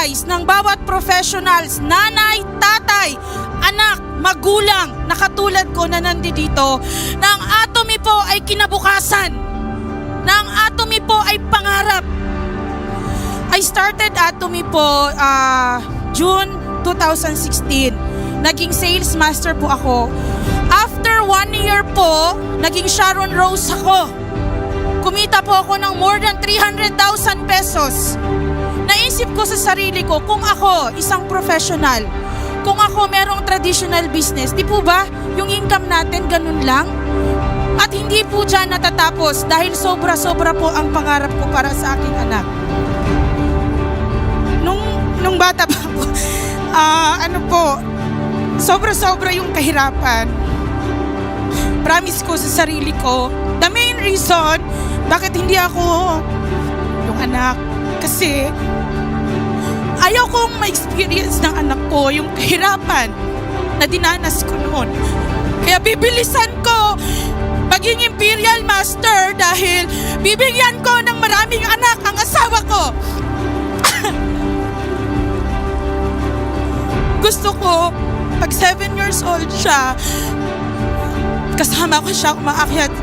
sacrifice ng bawat professionals, nanay, tatay, anak, magulang na katulad ko na nandito, na ang Atomy po ay kinabukasan, na ang Atomy po ay pangarap. I started Atomy po June 2016. Naging sales master po ako. After 1 year po, naging Sharon Rose ako. Kumita po ako ng more than 300,000 pesos. Naisip ko sa sarili ko, kung ako, isang professional, kung ako merong traditional business, di po ba, yung income natin ganun lang? At hindi po dyan natatapos dahil sobra-sobra po ang pangarap ko para sa aking anak. Nung bata pa po, sobra-sobra yung kahirapan. Promise ko sa sarili ko, the main reason bakit hindi ako yung anak, kasi ayaw kong ma-experience ng anak ko yung kahirapan na dinanas ko noon. Kaya bibilisan ko maging Imperial Master dahil bibigyan ko ng maraming anak ang asawa ko. Gusto ko, pag 7 years old siya, kasama ko siya umaakyat,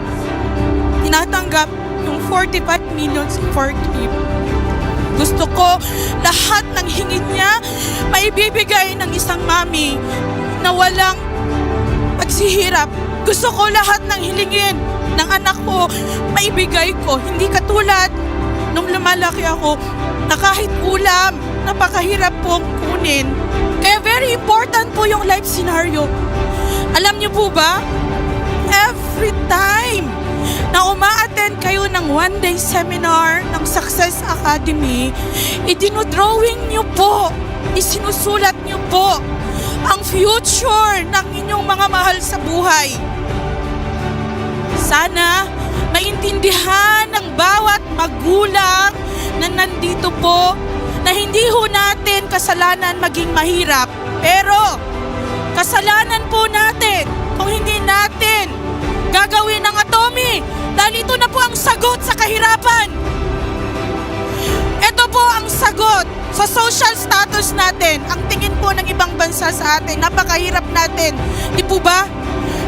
tinatanggap yung 45 million sa forklift. Gusto ko lahat ng hingin niya maibibigay ng isang mami na walang pagsihirap. Gusto ko lahat ng hilingin ng anak ko maibigay ko. Hindi katulad nung lumalaki ako na kahit ulam, napakahirap pong kunin. Kaya very important po yung life scenario. Alam niyo po ba, every time na uma-attend kayo ng one-day seminar ng Success Academy, idinodrawing niyo po, isinusulat niyo po ang future ng inyong mga mahal sa buhay. Sana maintindihan ng bawat magulang na nandito po na hindi ho natin kasalanan maging mahirap, pero kasalanan po natin kung hindi natin gagawin ang Atomy, dahil ito na po ang sagot sa kahirapan. Ito po ang sagot sa social status natin. Ang tingin po ng ibang bansa sa atin, napakahirap natin, di po ba?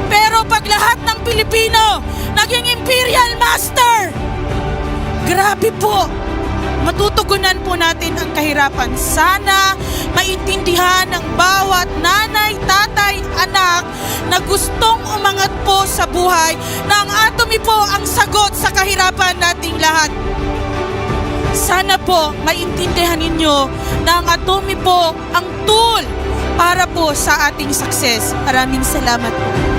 Pero pag lahat ng Pilipino naging Imperial Master, grabe po, matutugunan po natin ang kahirapan. Sana maintindihan ng bawat nanay, tatay, anak na gustong umangat po sa buhay na ang Atomy po ang sagot sa kahirapan nating lahat. Sana po maintindihan ninyo na ang Atomy po ang tool para po sa ating success. Maraming salamat po.